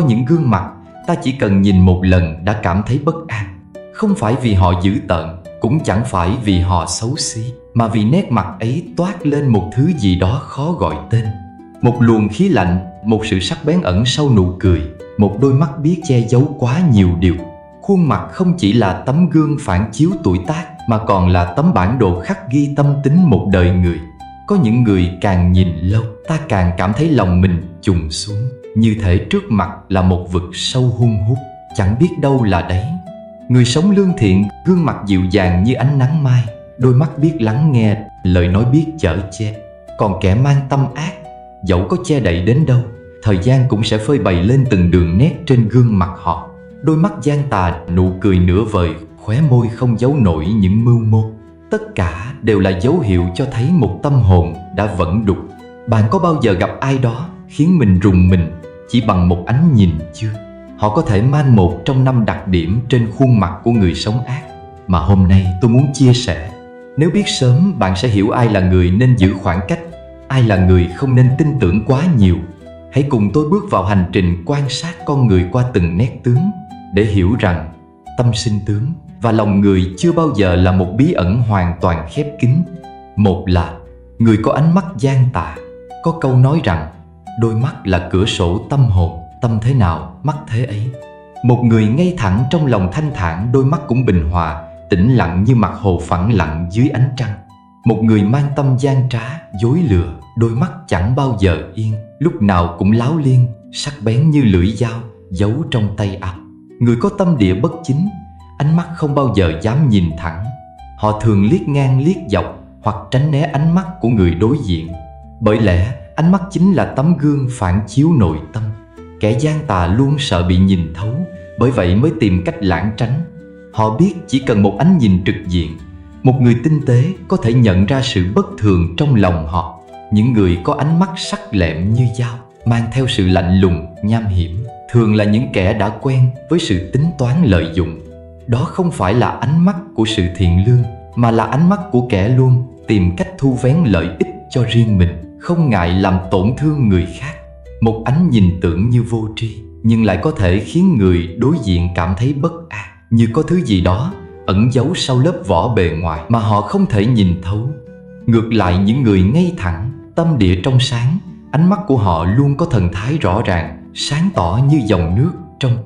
có những gương mặt ta chỉ cần nhìn một lần đã cảm thấy bất an. Không phải vì họ dữ tợn, cũng chẳng phải vì họ xấu xí, mà vì nét mặt ấy toát lên một thứ gì đó khó gọi tên. Một luồng khí lạnh, một sự sắc bén ẩn sau nụ cười, một đôi mắt biết che giấu quá nhiều điều. Khuôn mặt không chỉ là tấm gương phản chiếu tuổi tác, mà còn là tấm bản đồ khắc ghi tâm tính một đời người. Có những người càng nhìn lâu, ta càng cảm thấy lòng mình chùng xuống, như thể trước mặt là một vực sâu hun hút, chẳng biết đâu là đấy. Người sống lương thiện, gương mặt dịu dàng như ánh nắng mai, đôi mắt biết lắng nghe, lời nói biết chở che. Còn kẻ mang tâm ác, dẫu có che đậy đến đâu, thời gian cũng sẽ phơi bày lên từng đường nét trên gương mặt họ. Đôi mắt gian tà, nụ cười nửa vời, khóe môi không giấu nổi những mưu mô. Tất cả đều là dấu hiệu cho thấy một tâm hồn đã vẩn đục. Bạn có bao giờ gặp ai đó khiến mình rùng mình chỉ bằng một ánh nhìn chưa? Họ có thể mang một trong 5 đặc điểm trên khuôn mặt của người sống ác mà hôm nay tôi muốn chia sẻ. Nếu biết sớm, bạn sẽ hiểu ai là người nên giữ khoảng cách, ai là người không nên tin tưởng quá nhiều. Hãy cùng tôi bước vào hành trình quan sát con người qua từng nét tướng, để hiểu rằng tâm sinh tướng và lòng người chưa bao giờ là một bí ẩn hoàn toàn khép kín. Một là người có ánh mắt gian tà. Có câu nói rằng đôi mắt là cửa sổ tâm hồn, tâm thế nào mắt thế ấy. Một người ngay thẳng trong lòng thanh thản, đôi mắt cũng bình hòa, tĩnh lặng như mặt hồ phẳng lặng dưới ánh trăng. Một người mang tâm gian trá, dối lừa, đôi mắt chẳng bao giờ yên, lúc nào cũng láo liên, sắc bén như lưỡi dao, giấu trong tay áo. Người có tâm địa bất chính, ánh mắt không bao giờ dám nhìn thẳng. Họ thường liếc ngang liếc dọc hoặc tránh né ánh mắt của người đối diện. Bởi lẽ ánh mắt chính là tấm gương phản chiếu nội tâm. Kẻ gian tà luôn sợ bị nhìn thấu, bởi vậy mới tìm cách lảng tránh. Họ biết chỉ cần một ánh nhìn trực diện, một người tinh tế có thể nhận ra sự bất thường trong lòng họ. Những người có ánh mắt sắc lẹm như dao, mang theo sự lạnh lùng, nham hiểm, thường là những kẻ đã quen với sự tính toán lợi dụng. Đó không phải là ánh mắt của sự thiện lương, mà là ánh mắt của kẻ luôn tìm cách thu vén lợi ích cho riêng mình, không ngại làm tổn thương người khác. Một ánh nhìn tưởng như vô tri, nhưng lại có thể khiến người đối diện cảm thấy bất an, như có thứ gì đó ẩn giấu sau lớp vỏ bề ngoài mà họ không thể nhìn thấu. Ngược lại, những người ngay thẳng, tâm địa trong sáng, ánh mắt của họ luôn có thần thái rõ ràng, sáng tỏ như dòng nước trong.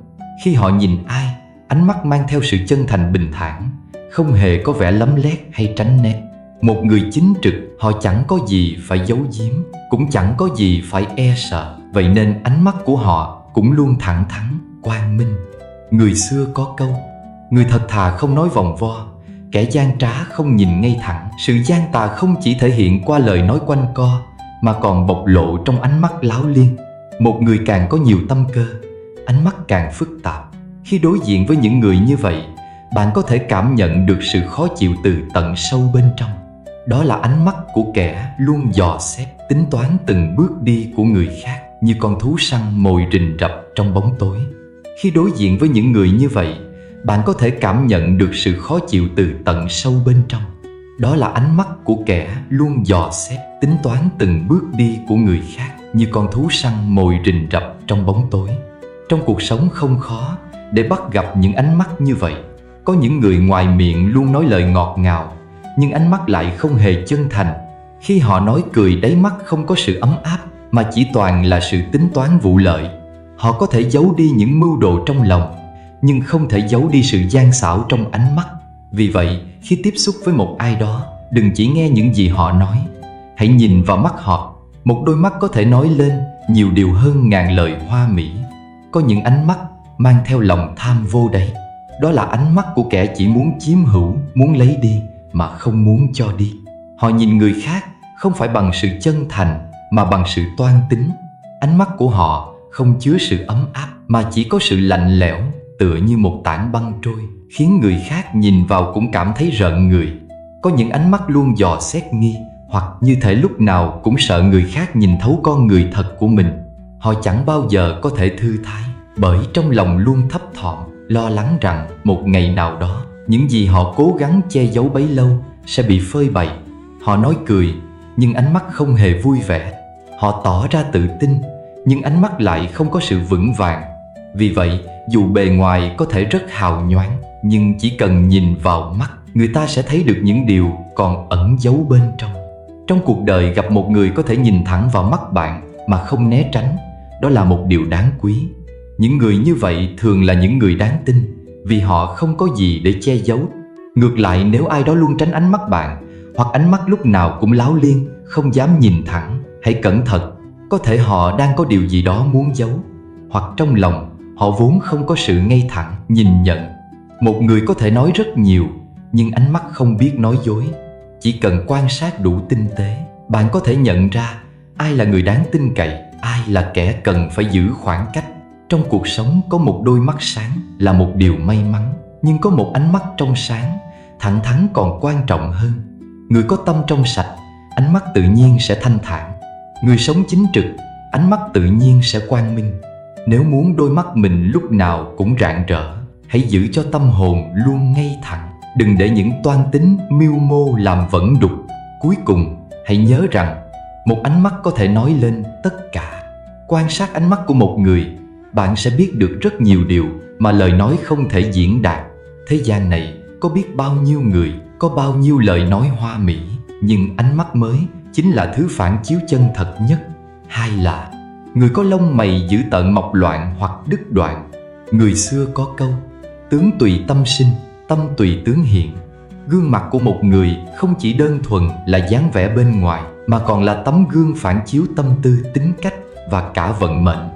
Khi họ nhìn ai, ánh mắt mang theo sự chân thành bình thản, không hề có vẻ lấm lét hay tránh né. Một người chính trực, họ chẳng có gì phải giấu giếm, cũng chẳng có gì phải e sợ. Vậy nên ánh mắt của họ cũng luôn thẳng thắn, quang minh. Người xưa có câu, người thật thà không nói vòng vo, kẻ gian trá không nhìn ngay thẳng. Sự gian tà không chỉ thể hiện qua lời nói quanh co, mà còn bộc lộ trong ánh mắt láo liên. Một người càng có nhiều tâm cơ, ánh mắt càng phức tạp. Khi đối diện với những người như vậy, bạn có thể cảm nhận được sự khó chịu từ tận sâu bên trong. Đó là ánh mắt của kẻ luôn dò xét, tính toán từng bước đi của người khác, như con thú săn mồi rình rập trong bóng tối. Khi đối diện với những người như vậy, bạn có thể cảm nhận được sự khó chịu từ tận sâu bên trong. Đó là ánh mắt của kẻ luôn dò xét, tính toán từng bước đi của người khác, như con thú săn mồi rình rập trong bóng tối. Trong cuộc sống không khó để bắt gặp những ánh mắt như vậy. Có những người ngoài miệng luôn nói lời ngọt ngào, nhưng ánh mắt lại không hề chân thành. Khi họ nói cười, đáy mắt không có sự ấm áp, mà chỉ toàn là sự tính toán vụ lợi. Họ có thể giấu đi những mưu đồ trong lòng, nhưng không thể giấu đi sự gian xảo trong ánh mắt. Vì vậy, khi tiếp xúc với một ai đó, đừng chỉ nghe những gì họ nói, hãy nhìn vào mắt họ. Một đôi mắt có thể nói lên nhiều điều hơn ngàn lời hoa mỹ. Có những ánh mắt mang theo lòng tham vô đáy. Đó là ánh mắt của kẻ chỉ muốn chiếm hữu, muốn lấy đi mà không muốn cho đi. Họ nhìn người khác không phải bằng sự chân thành, mà bằng sự toan tính. Ánh mắt của họ không chứa sự ấm áp, mà chỉ có sự lạnh lẽo, tựa như một tảng băng trôi, khiến người khác nhìn vào cũng cảm thấy rợn người. Có những ánh mắt luôn dò xét nghi, hoặc như thể lúc nào cũng sợ người khác nhìn thấu con người thật của mình. Họ chẳng bao giờ có thể thư thái, bởi trong lòng luôn thấp thỏm, lo lắng rằng một ngày nào đó, những gì họ cố gắng che giấu bấy lâu sẽ bị phơi bày. Họ nói cười, nhưng ánh mắt không hề vui vẻ. Họ tỏ ra tự tin, nhưng ánh mắt lại không có sự vững vàng. Vì vậy, dù bề ngoài có thể rất hào nhoáng, nhưng chỉ cần nhìn vào mắt, người ta sẽ thấy được những điều còn ẩn giấu bên trong. Trong cuộc đời, gặp một người có thể nhìn thẳng vào mắt bạn mà không né tránh, đó là một điều đáng quý. Những người như vậy thường là những người đáng tin, vì họ không có gì để che giấu. Ngược lại, nếu ai đó luôn tránh ánh mắt bạn, hoặc ánh mắt lúc nào cũng láo liên, không dám nhìn thẳng, hãy cẩn thận. Có thể họ đang có điều gì đó muốn giấu, hoặc trong lòng họ vốn không có sự ngay thẳng nhìn nhận. Một người có thể nói rất nhiều, nhưng ánh mắt không biết nói dối. Chỉ cần quan sát đủ tinh tế, bạn có thể nhận ra ai là người đáng tin cậy, ai là kẻ cần phải giữ khoảng cách. Trong cuộc sống, có một đôi mắt sáng là một điều may mắn, nhưng có một ánh mắt trong sáng, thẳng thắn còn quan trọng hơn. Người có tâm trong sạch, ánh mắt tự nhiên sẽ thanh thản. Người sống chính trực, ánh mắt tự nhiên sẽ quang minh. Nếu muốn đôi mắt mình lúc nào cũng rạng rỡ, hãy giữ cho tâm hồn luôn ngay thẳng. Đừng để những toan tính mưu mô làm vẩn đục. Cuối cùng, hãy nhớ rằng một ánh mắt có thể nói lên tất cả. Quan sát ánh mắt của một người, bạn sẽ biết được rất nhiều điều mà lời nói không thể diễn đạt. Thế gian này có biết bao nhiêu người, có bao nhiêu lời nói hoa mỹ, nhưng ánh mắt mới chính là thứ phản chiếu chân thật nhất. Hai là người có lông mày dữ tợn mọc loạn hoặc đứt đoạn. Người xưa có câu: tướng tùy tâm sinh, tâm tùy tướng hiện. Gương mặt của một người không chỉ đơn thuần là dáng vẻ bên ngoài, mà còn là tấm gương phản chiếu tâm tư, tính cách và cả vận mệnh.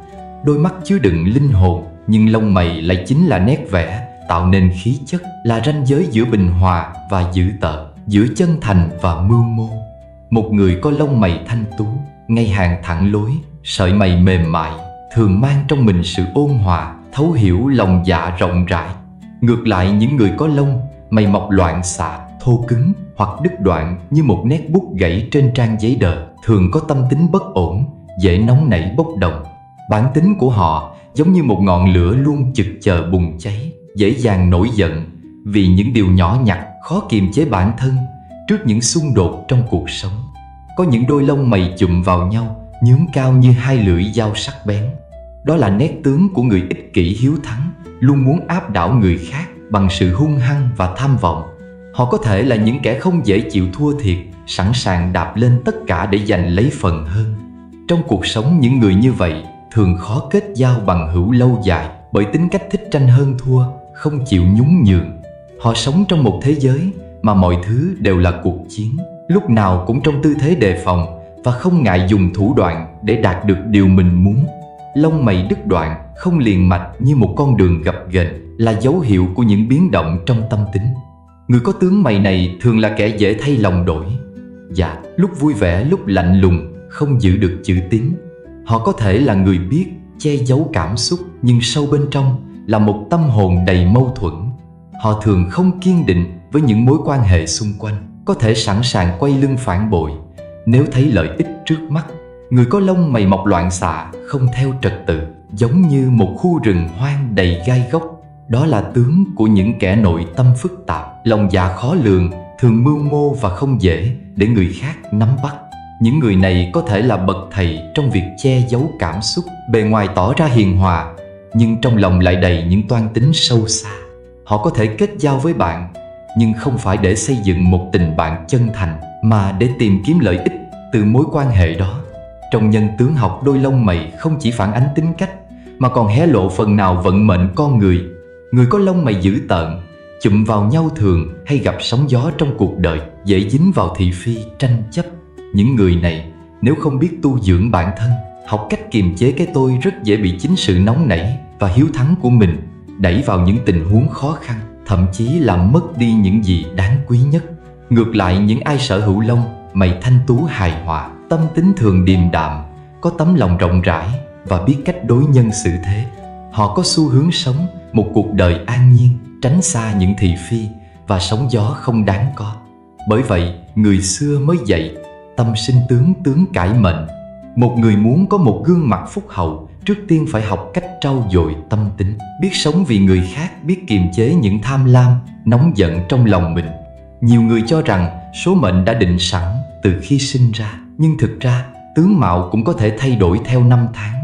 Đôi mắt chứa đựng linh hồn, nhưng lông mày lại chính là nét vẽ tạo nên khí chất, là ranh giới giữa bình hòa và dữ tợn, giữa chân thành và mưu mô. Một người có lông mày thanh tú, ngay hàng thẳng lối, sợi mày mềm mại, thường mang trong mình sự ôn hòa, thấu hiểu, lòng dạ rộng rãi. Ngược lại, những người có lông mày mọc loạn xạ, thô cứng hoặc đứt đoạn như một nét bút gãy trên trang giấy đờ, thường có tâm tính bất ổn, dễ nóng nảy bốc đồng. Bản tính của họ giống như một ngọn lửa luôn chực chờ bùng cháy, dễ dàng nổi giận vì những điều nhỏ nhặt, khó kiềm chế bản thân trước những xung đột trong cuộc sống. Có những đôi lông mày chụm vào nhau, nhướng cao như hai lưỡi dao sắc bén. Đó là nét tướng của người ích kỷ hiếu thắng, luôn muốn áp đảo người khác bằng sự hung hăng và tham vọng. Họ có thể là những kẻ không dễ chịu thua thiệt, sẵn sàng đạp lên tất cả để giành lấy phần hơn. Trong cuộc sống, những người như vậy thường khó kết giao bằng hữu lâu dài, bởi tính cách thích tranh hơn thua, không chịu nhún nhường. Họ sống trong một thế giới mà mọi thứ đều là cuộc chiến, lúc nào cũng trong tư thế đề phòng và không ngại dùng thủ đoạn để đạt được điều mình muốn. Lông mày đứt đoạn, không liền mạch như một con đường gập ghềnh, là dấu hiệu của những biến động trong tâm tính. Người có tướng mày này thường là kẻ dễ thay lòng đổi. Dạ, lúc vui vẻ, lúc lạnh lùng, không giữ được chữ tín. Họ có thể là người biết che giấu cảm xúc, nhưng sâu bên trong là một tâm hồn đầy mâu thuẫn. Họ thường không kiên định với những mối quan hệ xung quanh, có thể sẵn sàng quay lưng phản bội nếu thấy lợi ích trước mắt. Người có lông mày mọc loạn xạ, không theo trật tự, giống như một khu rừng hoang đầy gai góc. Đó là tướng của những kẻ nội tâm phức tạp, lòng dạ khó lường, thường mưu mô và không dễ để người khác nắm bắt. Những người này có thể là bậc thầy trong việc che giấu cảm xúc, bề ngoài tỏ ra hiền hòa, nhưng trong lòng lại đầy những toan tính sâu xa. Họ có thể kết giao với bạn, nhưng không phải để xây dựng một tình bạn chân thành, mà để tìm kiếm lợi ích từ mối quan hệ đó. Trong nhân tướng học, đôi lông mày không chỉ phản ánh tính cách, mà còn hé lộ phần nào vận mệnh con người. Người có lông mày dữ tợn, chụm vào nhau thường hay gặp sóng gió trong cuộc đời, dễ dính vào thị phi, tranh chấp. Những người này nếu không biết tu dưỡng bản thân, học cách kiềm chế cái tôi, rất dễ bị chính sự nóng nảy và hiếu thắng của mình đẩy vào những tình huống khó khăn, thậm chí làm mất đi những gì đáng quý nhất. Ngược lại, những ai sở hữu lông mày thanh tú hài hòa, tâm tính thường điềm đạm, có tấm lòng rộng rãi và biết cách đối nhân xử thế. Họ có xu hướng sống một cuộc đời an nhiên, tránh xa những thị phi và sóng gió không đáng có. Bởi vậy, người xưa mới dạy tâm sinh tướng, tướng cải mệnh. Một người muốn có một gương mặt phúc hậu, trước tiên phải học cách trau dồi tâm tính, biết sống vì người khác, biết kiềm chế những tham lam, nóng giận trong lòng mình. Nhiều người cho rằng số mệnh đã định sẵn từ khi sinh ra, nhưng thực ra tướng mạo cũng có thể thay đổi theo năm tháng.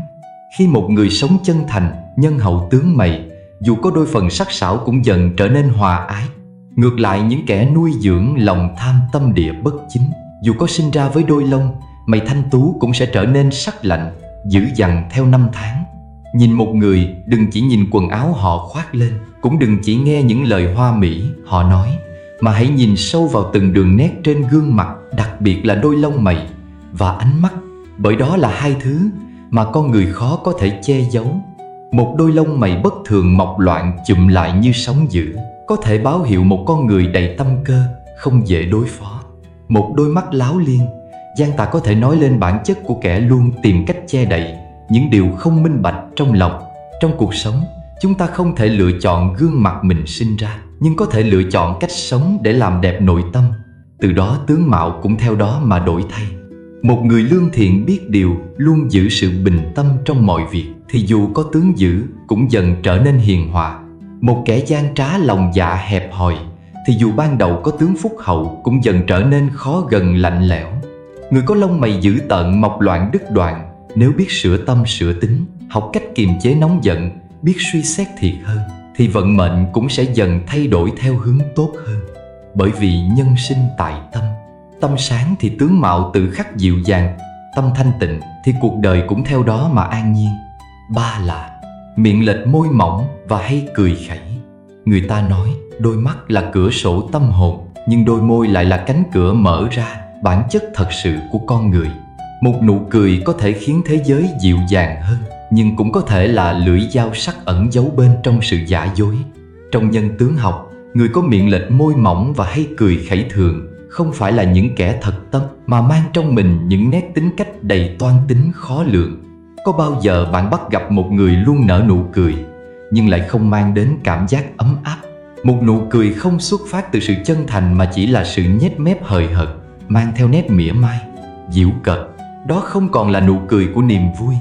Khi một người sống chân thành, nhân hậu tướng mày, dù có đôi phần sắc sảo cũng dần trở nên hòa ái. Ngược lại, những kẻ nuôi dưỡng lòng tham tâm địa bất chính, dù có sinh ra với đôi lông, mày thanh tú cũng sẽ trở nên sắc lạnh, dữ dằn theo năm tháng. Nhìn một người, đừng chỉ nhìn quần áo họ khoác lên, cũng đừng chỉ nghe những lời hoa mỹ họ nói, mà hãy nhìn sâu vào từng đường nét trên gương mặt, đặc biệt là đôi lông mày và ánh mắt, bởi đó là hai thứ mà con người khó có thể che giấu. Một đôi lông mày bất thường mọc loạn chụm lại như sóng dữ, có thể báo hiệu một con người đầy tâm cơ, không dễ đối phó. Một đôi mắt láo liên, gian tà có thể nói lên bản chất của kẻ luôn tìm cách che đậy những điều không minh bạch trong lòng. Trong cuộc sống, chúng ta không thể lựa chọn gương mặt mình sinh ra, nhưng có thể lựa chọn cách sống để làm đẹp nội tâm. Từ đó tướng mạo cũng theo đó mà đổi thay. Một người lương thiện biết điều, luôn giữ sự bình tâm trong mọi việc, thì dù có tướng dữ cũng dần trở nên hiền hòa. Một kẻ gian trá lòng dạ hẹp hòi, thì dù ban đầu có tướng phúc hậu cũng dần trở nên khó gần lạnh lẽo. Người có lông mày dữ tợn mọc loạn đứt đoạn, nếu biết sửa tâm sửa tính, học cách kiềm chế nóng giận, biết suy xét thiệt hơn, thì vận mệnh cũng sẽ dần thay đổi theo hướng tốt hơn. Bởi vì nhân sinh tại tâm, tâm sáng thì tướng mạo tự khắc dịu dàng, tâm thanh tịnh thì cuộc đời cũng theo đó mà an nhiên. Ba là miệng lệch môi mỏng và hay cười khẩy. Người ta nói đôi mắt là cửa sổ tâm hồn, nhưng đôi môi lại là cánh cửa mở ra bản chất thật sự của con người. Một nụ cười có thể khiến thế giới dịu dàng hơn, nhưng cũng có thể là lưỡi dao sắc ẩn giấu bên trong sự giả dối. Trong nhân tướng học, người có miệng lệch môi mỏng và hay cười khẩy thường không phải là những kẻ thật tâm, mà mang trong mình những nét tính cách đầy toan tính khó lường. Có bao giờ bạn bắt gặp một người luôn nở nụ cười, nhưng lại không mang đến cảm giác ấm áp? Một nụ cười không xuất phát từ sự chân thành mà chỉ là sự nhếch mép hời hợt, mang theo nét mỉa mai, giễu cợt. Đó không còn là nụ cười của niềm vui,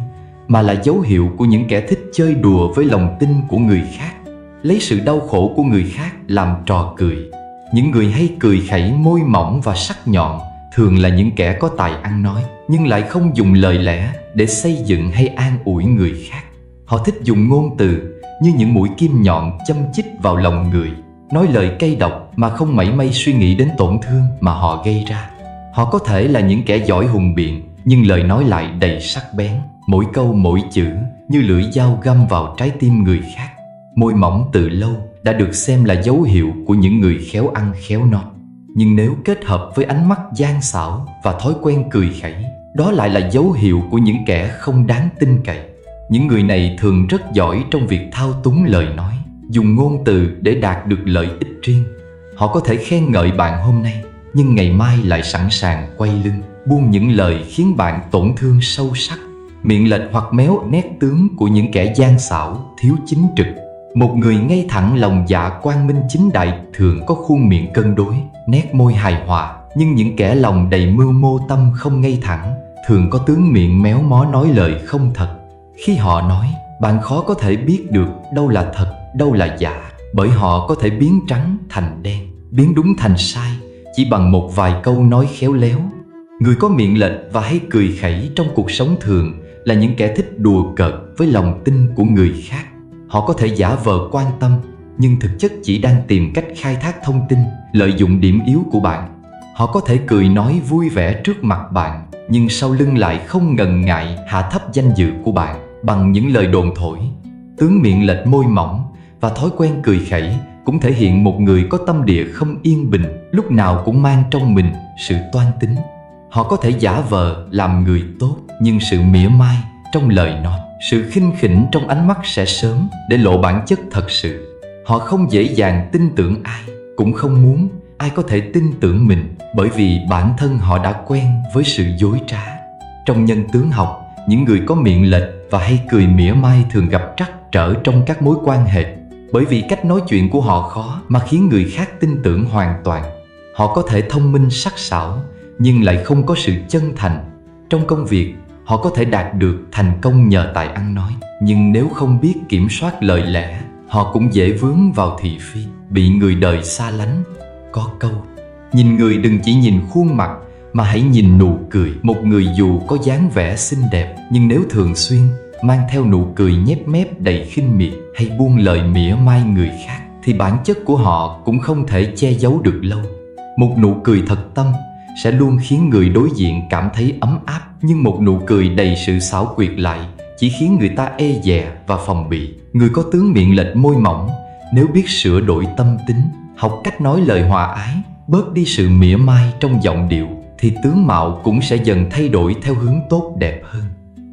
mà là dấu hiệu của những kẻ thích chơi đùa với lòng tin của người khác, lấy sự đau khổ của người khác làm trò cười. Những người hay cười khẩy môi mỏng và sắc nhọn thường là những kẻ có tài ăn nói, nhưng lại không dùng lời lẽ để xây dựng hay an ủi người khác. Họ thích dùng ngôn từ như những mũi kim nhọn châm chích vào lòng người, nói lời cay độc mà không mảy may suy nghĩ đến tổn thương mà họ gây ra. Họ có thể là những kẻ giỏi hùng biện, nhưng lời nói lại đầy sắc bén, mỗi câu mỗi chữ như lưỡi dao găm vào trái tim người khác. Môi mỏng từ lâu đã được xem là dấu hiệu của những người khéo ăn khéo nói, nhưng nếu kết hợp với ánh mắt gian xảo và thói quen cười khẩy, đó lại là dấu hiệu của những kẻ không đáng tin cậy. Những người này thường rất giỏi trong việc thao túng lời nói, dùng ngôn từ để đạt được lợi ích riêng. Họ có thể khen ngợi bạn hôm nay, nhưng ngày mai lại sẵn sàng quay lưng, buông những lời khiến bạn tổn thương sâu sắc. Miệng lệch hoặc méo nét tướng của những kẻ gian xảo, thiếu chính trực. Một người ngay thẳng lòng dạ quang minh chính đại thường có khuôn miệng cân đối, nét môi hài hòa, nhưng những kẻ lòng đầy mưu mô tâm không ngay thẳng thường có tướng miệng méo mó nói lời không thật. Khi họ nói, bạn khó có thể biết được đâu là thật, đâu là giả, bởi họ có thể biến trắng thành đen, biến đúng thành sai chỉ bằng một vài câu nói khéo léo. Người có miệng lệch và hay cười khẩy trong cuộc sống thường là những kẻ thích đùa cợt với lòng tin của người khác. Họ có thể giả vờ quan tâm, nhưng thực chất chỉ đang tìm cách khai thác thông tin, lợi dụng điểm yếu của bạn. Họ có thể cười nói vui vẻ trước mặt bạn, nhưng sau lưng lại không ngần ngại hạ thấp danh dự của bạn bằng những lời đồn thổi. Tướng miệng lệch môi mỏng và thói quen cười khẩy cũng thể hiện một người có tâm địa không yên bình, lúc nào cũng mang trong mình sự toan tính. Họ có thể giả vờ làm người tốt, nhưng sự mỉa mai trong lời nói, sự khinh khỉnh trong ánh mắt sẽ sớm để lộ bản chất thật sự. Họ không dễ dàng tin tưởng ai, cũng không muốn ai có thể tin tưởng mình, bởi vì bản thân họ đã quen với sự dối trá. Trong nhân tướng học, những người có miệng lệch và hay cười mỉa mai thường gặp trắc trở trong các mối quan hệ, bởi vì cách nói chuyện của họ khó mà khiến người khác tin tưởng hoàn toàn. Họ có thể thông minh sắc sảo, nhưng lại không có sự chân thành. Trong công việc, họ có thể đạt được thành công nhờ tài ăn nói, nhưng nếu không biết kiểm soát lời lẽ, họ cũng dễ vướng vào thị phi, bị người đời xa lánh. Có câu, nhìn người đừng chỉ nhìn khuôn mặt, mà hãy nhìn nụ cười. Một người dù có dáng vẻ xinh đẹp, nhưng nếu thường xuyên mang theo nụ cười nhếch mép đầy khinh miệt hay buông lời mỉa mai người khác, thì bản chất của họ cũng không thể che giấu được lâu. Một nụ cười thật tâm sẽ luôn khiến người đối diện cảm thấy ấm áp, nhưng một nụ cười đầy sự xảo quyệt lại chỉ khiến người ta e dè và phòng bị. Người có tướng miệng lệch môi mỏng, nếu biết sửa đổi tâm tính, học cách nói lời hòa ái, bớt đi sự mỉa mai trong giọng điệu, thì tướng mạo cũng sẽ dần thay đổi theo hướng tốt đẹp hơn.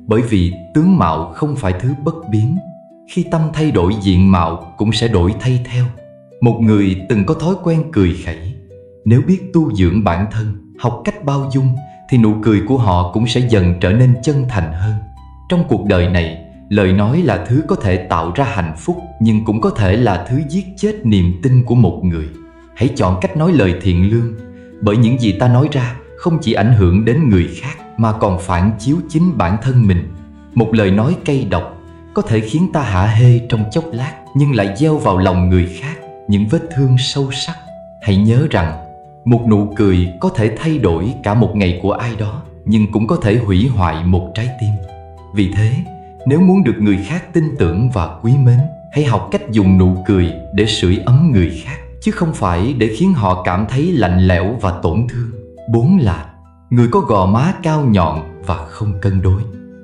Bởi vì tướng mạo không phải thứ bất biến, khi tâm thay đổi diện mạo cũng sẽ đổi thay theo. Một người từng có thói quen cười khẩy, nếu biết tu dưỡng bản thân, học cách bao dung, thì nụ cười của họ cũng sẽ dần trở nên chân thành hơn. Trong cuộc đời này, lời nói là thứ có thể tạo ra hạnh phúc, nhưng cũng có thể là thứ giết chết niềm tin của một người. Hãy chọn cách nói lời thiện lương, bởi những gì ta nói ra không chỉ ảnh hưởng đến người khác mà còn phản chiếu chính bản thân mình. Một lời nói cay độc có thể khiến ta hả hê trong chốc lát, nhưng lại gieo vào lòng người khác những vết thương sâu sắc. Hãy nhớ rằng, một nụ cười có thể thay đổi cả một ngày của ai đó, nhưng cũng có thể hủy hoại một trái tim. Vì thế, nếu muốn được người khác tin tưởng và quý mến, hãy học cách dùng nụ cười để sưởi ấm người khác, chứ không phải để khiến họ cảm thấy lạnh lẽo và tổn thương. 4 là người có gò má cao nhọn và không cân đối.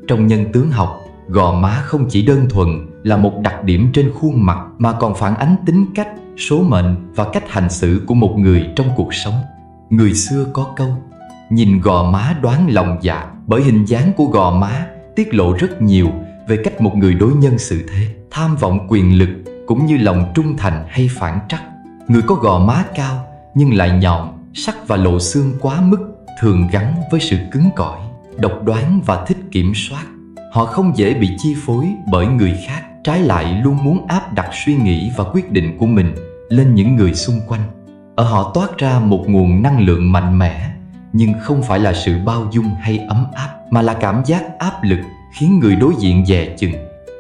Trong nhân tướng học, gò má không chỉ đơn thuần là một đặc điểm trên khuôn mặt mà còn phản ánh tính cách, số mệnh và cách hành xử của một người trong cuộc sống. Người xưa có câu, nhìn gò má đoán lòng dạ, bởi hình dáng của gò má tiết lộ rất nhiều về cách một người đối nhân xử thế, tham vọng quyền lực cũng như lòng trung thành hay phản trắc. Người có gò má cao nhưng lại nhọn, sắc và lộ xương quá mức, thường gắn với sự cứng cỏi, độc đoán và thích kiểm soát. Họ không dễ bị chi phối bởi người khác, trái lại luôn muốn áp đặt suy nghĩ và quyết định của mình lên những người xung quanh. Ở họ toát ra một nguồn năng lượng mạnh mẽ, nhưng không phải là sự bao dung hay ấm áp, mà là cảm giác áp lực khiến người đối diện dè chừng.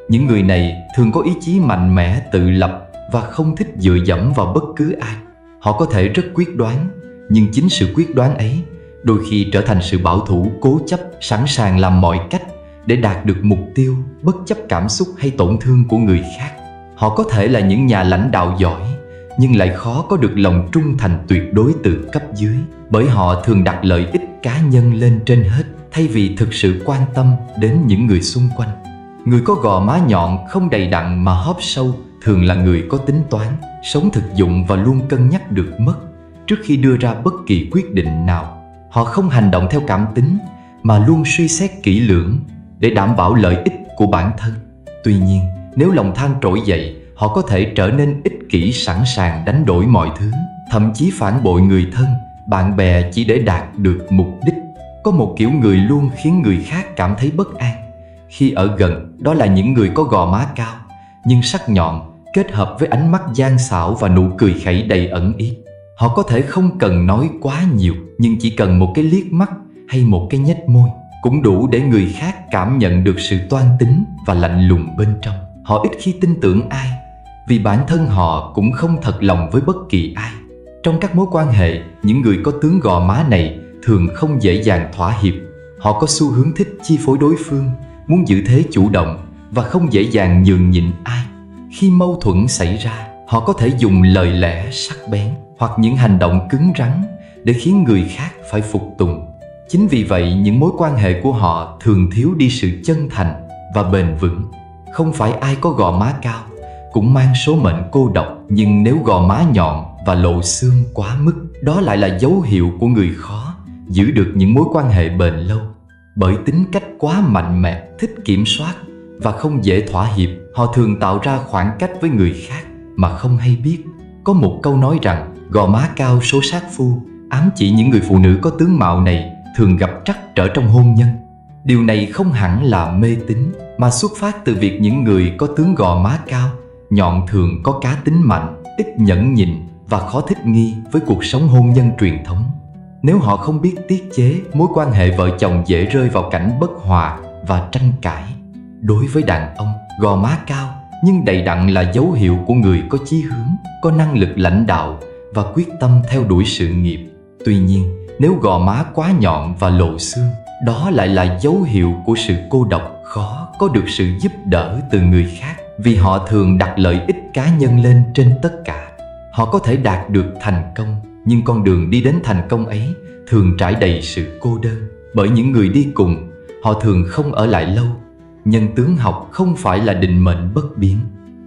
Những người này thường có ý chí mạnh mẽ, tự lập và không thích dựa dẫm vào bất cứ ai. Họ có thể rất quyết đoán, nhưng chính sự quyết đoán ấy đôi khi trở thành sự bảo thủ cố chấp, sẵn sàng làm mọi cách để đạt được mục tiêu, bất chấp cảm xúc hay tổn thương của người khác. Họ có thể là những nhà lãnh đạo giỏi, nhưng lại khó có được lòng trung thành tuyệt đối từ cấp dưới, bởi họ thường đặt lợi ích cá nhân lên trên hết, thay vì thực sự quan tâm đến những người xung quanh. Người có gò má nhọn không đầy đặn mà hóp sâu thường là người có tính toán, sống thực dụng và luôn cân nhắc được mất trước khi đưa ra bất kỳ quyết định nào. Họ không hành động theo cảm tính mà luôn suy xét kỹ lưỡng để đảm bảo lợi ích của bản thân. Tuy nhiên, nếu lòng tham trỗi dậy, họ có thể trở nên ích kỷ, sẵn sàng đánh đổi mọi thứ, thậm chí phản bội người thân, bạn bè chỉ để đạt được mục đích. Có một kiểu người luôn khiến người khác cảm thấy bất an khi ở gần, đó là những người có gò má cao nhưng sắc nhọn, kết hợp với ánh mắt gian xảo và nụ cười khẩy đầy ẩn ý. Họ có thể không cần nói quá nhiều, nhưng chỉ cần một cái liếc mắt hay một cái nhếch môi cũng đủ để người khác cảm nhận được sự toan tính và lạnh lùng bên trong. Họ ít khi tin tưởng ai, vì bản thân họ cũng không thật lòng với bất kỳ ai. Trong các mối quan hệ, những người có tướng gò má này thường không dễ dàng thỏa hiệp. Họ có xu hướng thích chi phối đối phương, muốn giữ thế chủ động và không dễ dàng nhường nhịn ai. Khi mâu thuẫn xảy ra, họ có thể dùng lời lẽ sắc bén hoặc những hành động cứng rắn để khiến người khác phải phục tùng. Chính vì vậy, những mối quan hệ của họ thường thiếu đi sự chân thành và bền vững. Không phải ai có gò má cao cũng mang số mệnh cô độc, nhưng nếu gò má nhọn và lộ xương quá mức, đó lại là dấu hiệu của người khó giữ được những mối quan hệ bền lâu. Bởi tính cách quá mạnh mẽ, thích kiểm soát và không dễ thỏa hiệp, họ thường tạo ra khoảng cách với người khác mà không hay biết. Có một câu nói rằng gò má cao số sát phu, ám chỉ những người phụ nữ có tướng mạo này thường gặp trắc trở trong hôn nhân. Điều này không hẳn là mê tín, mà xuất phát từ việc những người có tướng gò má cao, nhọn thường có cá tính mạnh, ít nhẫn nhịn và khó thích nghi với cuộc sống hôn nhân truyền thống. Nếu họ không biết tiết chế, mối quan hệ vợ chồng dễ rơi vào cảnh bất hòa và tranh cãi. Đối với đàn ông, gò má cao nhưng đầy đặn là dấu hiệu của người có chí hướng, có năng lực lãnh đạo và quyết tâm theo đuổi sự nghiệp. Tuy nhiên, nếu gò má quá nhọn và lộ xương, đó lại là dấu hiệu của sự cô độc, khó có được sự giúp đỡ từ người khác, vì họ thường đặt lợi ích cá nhân lên trên tất cả. Họ có thể đạt được thành công, nhưng con đường đi đến thành công ấy thường trải đầy sự cô đơn. Bởi những người đi cùng, họ thường không ở lại lâu. Nhân tướng học không phải là định mệnh bất biến.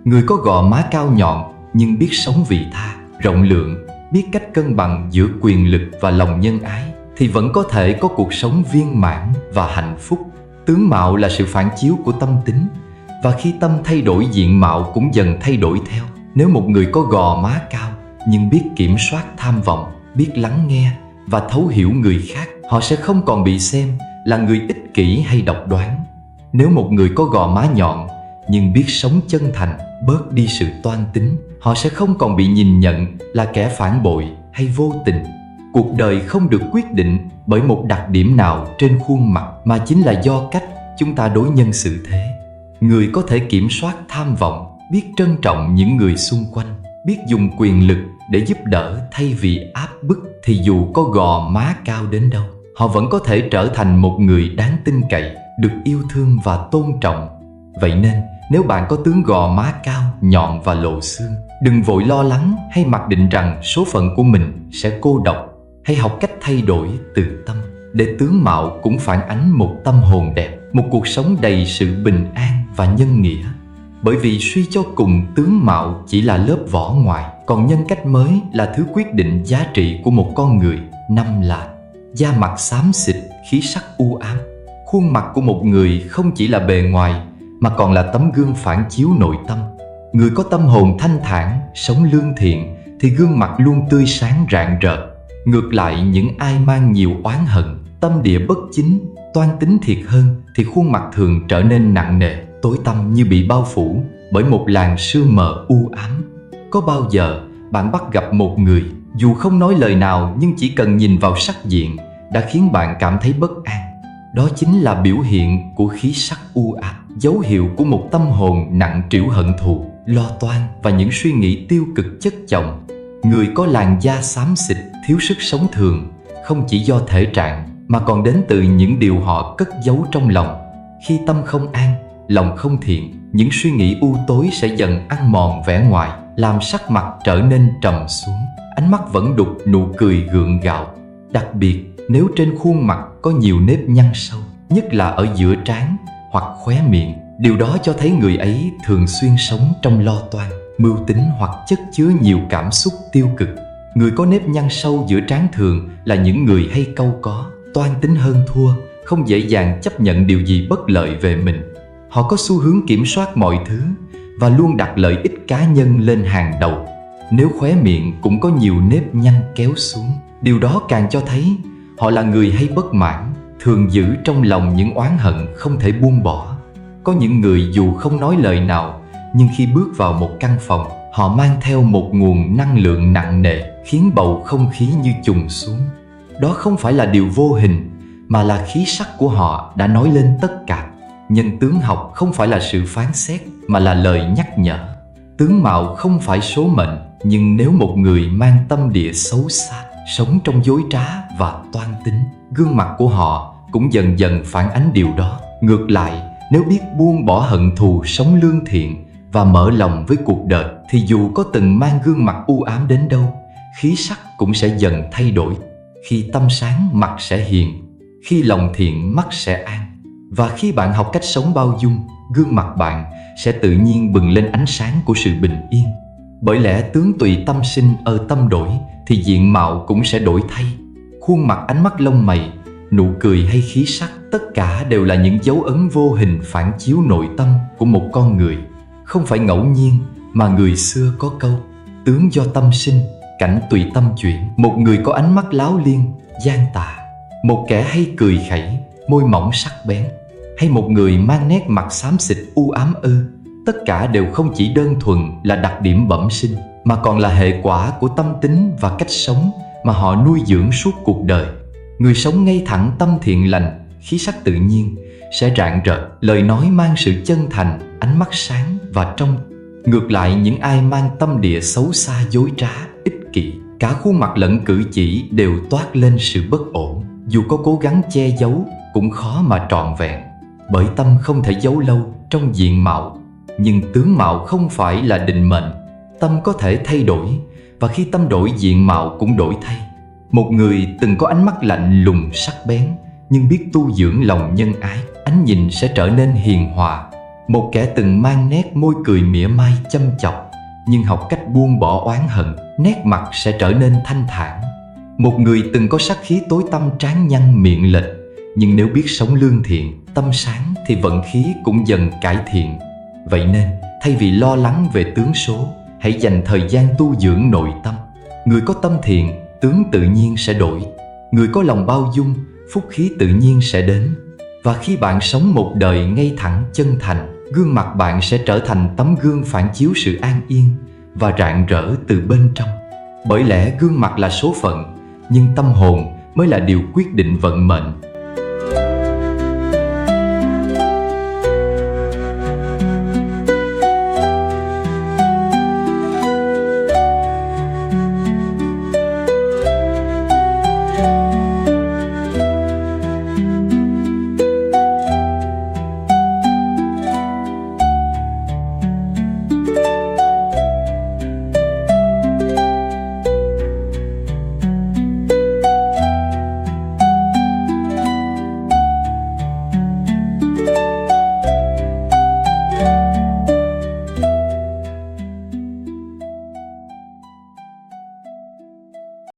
Người có gò má cao nhọn nhưng biết sống vị tha, rộng lượng, biết cách cân bằng giữa quyền lực và lòng nhân ái, thì vẫn có thể có cuộc sống viên mãn và hạnh phúc. Tướng mạo là sự phản chiếu của tâm tính, và khi tâm thay đổi, diện mạo cũng dần thay đổi theo. Nếu một người có gò má cao nhưng biết kiểm soát tham vọng, biết lắng nghe và thấu hiểu người khác, họ sẽ không còn bị xem là người ích kỷ hay độc đoán. Nếu một người có gò má nhọn nhưng biết sống chân thành, bớt đi sự toan tính, họ sẽ không còn bị nhìn nhận là kẻ phản bội hay vô tình. Cuộc đời không được quyết định bởi một đặc điểm nào trên khuôn mặt, mà chính là do cách chúng ta đối nhân xử thế. Người có thể kiểm soát tham vọng, biết trân trọng những người xung quanh, biết dùng quyền lực để giúp đỡ thay vì áp bức, thì dù có gò má cao đến đâu, họ vẫn có thể trở thành một người đáng tin cậy, được yêu thương và tôn trọng. Vậy nên, nếu bạn có tướng gò má cao, nhọn và lộ xương, đừng vội lo lắng hay mặc định rằng số phận của mình sẽ cô độc. Hãy học cách thay đổi từ tâm, để tướng mạo cũng phản ánh một tâm hồn đẹp, một cuộc sống đầy sự bình an và nhân nghĩa. Bởi vì suy cho cùng, tướng mạo chỉ là lớp vỏ ngoài, còn nhân cách mới là thứ quyết định giá trị của một con người. 5 là da mặt xám xịt, khí sắc u ám. Khuôn mặt của một người không chỉ là bề ngoài, mà còn là tấm gương phản chiếu nội tâm. Người có tâm hồn thanh thản, sống lương thiện, thì gương mặt luôn tươi sáng rạng rỡ. Ngược lại, những ai mang nhiều oán hận, tâm địa bất chính, toan tính thiệt hơn, thì khuôn mặt thường trở nên nặng nề, tối tăm, như bị bao phủ bởi một làn sương mờ u ám. Có bao giờ bạn bắt gặp một người, dù không nói lời nào nhưng chỉ cần nhìn vào sắc diện đã khiến bạn cảm thấy bất an? Đó chính là biểu hiện của khí sắc u ám, dấu hiệu của một tâm hồn nặng trĩu hận thù, lo toan và những suy nghĩ tiêu cực chất chồng. Người có làn da xám xịt, thiếu sức sống thường, không chỉ do thể trạng mà còn đến từ những điều họ cất giấu trong lòng. Khi tâm không an, lòng không thiện, những suy nghĩ u tối sẽ dần ăn mòn vẻ ngoài, làm sắc mặt trở nên trầm xuống, ánh mắt vẫn đục, nụ cười gượng gạo. Đặc biệt nếu trên khuôn mặt có nhiều nếp nhăn sâu, nhất là ở giữa trán hoặc khóe miệng, điều đó cho thấy người ấy thường xuyên sống trong lo toan, mưu tính hoặc chất chứa nhiều cảm xúc tiêu cực. Người có nếp nhăn sâu giữa trán thường là những người hay cau có, toan tính hơn thua, không dễ dàng chấp nhận điều gì bất lợi về mình. Họ có xu hướng kiểm soát mọi thứ và luôn đặt lợi ích cá nhân lên hàng đầu. Nếu khóe miệng cũng có nhiều nếp nhăn kéo xuống, điều đó càng cho thấy họ là người hay bất mãn, thường giữ trong lòng những oán hận không thể buông bỏ. Có những người dù không nói lời nào, nhưng khi bước vào một căn phòng, họ mang theo một nguồn năng lượng nặng nề, khiến bầu không khí như chùng xuống. Đó không phải là điều vô hình, mà là khí sắc của họ đã nói lên tất cả. Nhân tướng học không phải là sự phán xét, mà là lời nhắc nhở. Tướng mạo không phải số mệnh, nhưng nếu một người mang tâm địa xấu xa, sống trong dối trá và toan tính, gương mặt của họ cũng dần dần phản ánh điều đó. Ngược lại, nếu biết buông bỏ hận thù, sống lương thiện và mở lòng với cuộc đời, thì dù có từng mang gương mặt u ám đến đâu, khí sắc cũng sẽ dần thay đổi. Khi tâm sáng, mặt sẽ hiền; khi lòng thiện, mắt sẽ an. Và khi bạn học cách sống bao dung, gương mặt bạn sẽ tự nhiên bừng lên ánh sáng của sự bình yên. Bởi lẽ tướng tùy tâm sinh, tâm đổi thì diện mạo cũng sẽ đổi thay. Khuôn mặt, ánh mắt, lông mày, nụ cười hay khí sắc, tất cả đều là những dấu ấn vô hình phản chiếu nội tâm của một con người. Không phải ngẫu nhiên mà người xưa có câu: tướng do tâm sinh, cảnh tùy tâm chuyển. Một người có ánh mắt láo liên, gian tà, một kẻ hay cười khẩy, môi mỏng sắc bén, hay một người mang nét mặt xám xịt u ám tất cả đều không chỉ đơn thuần là đặc điểm bẩm sinh, mà còn là hệ quả của tâm tính và cách sống mà họ nuôi dưỡng suốt cuộc đời. Người sống ngay thẳng, tâm thiện lành, khí sắc tự nhiên sẽ rạng rỡ, lời nói mang sự chân thành, ánh mắt sáng và trong. Ngược lại, những ai mang tâm địa xấu xa, dối trá, ích kỷ, cả khuôn mặt lẫn cử chỉ đều toát lên sự bất ổn. Dù có cố gắng che giấu cũng khó mà trọn vẹn. bởi tâm không thể giấu lâu trong diện mạo. Nhưng tướng mạo không phải là định mệnh, tâm có thể thay đổi, và khi tâm đổi diện mạo cũng đổi thay. Một người từng có ánh mắt lạnh lùng sắc bén, nhưng biết tu dưỡng lòng nhân ái, ánh nhìn sẽ trở nên hiền hòa. Một kẻ từng mang nét môi cười mỉa mai châm chọc, nhưng học cách buông bỏ oán hận, nét mặt sẽ trở nên thanh thản. Một người từng có sắc khí tối tăm trán nhăn miệng lệch, nhưng nếu biết sống lương thiện, tâm sáng thì vận khí cũng dần cải thiện. Vậy nên, thay vì lo lắng về tướng số, hãy dành thời gian tu dưỡng nội tâm. Người có tâm thiện, tướng tự nhiên sẽ đổi. Người có lòng bao dung, phúc khí tự nhiên sẽ đến. Và khi bạn sống một đời ngay thẳng chân thành, gương mặt bạn sẽ trở thành tấm gương phản chiếu sự an yên và rạng rỡ từ bên trong. Bởi lẽ gương mặt là số phận, nhưng tâm hồn mới là điều quyết định vận mệnh.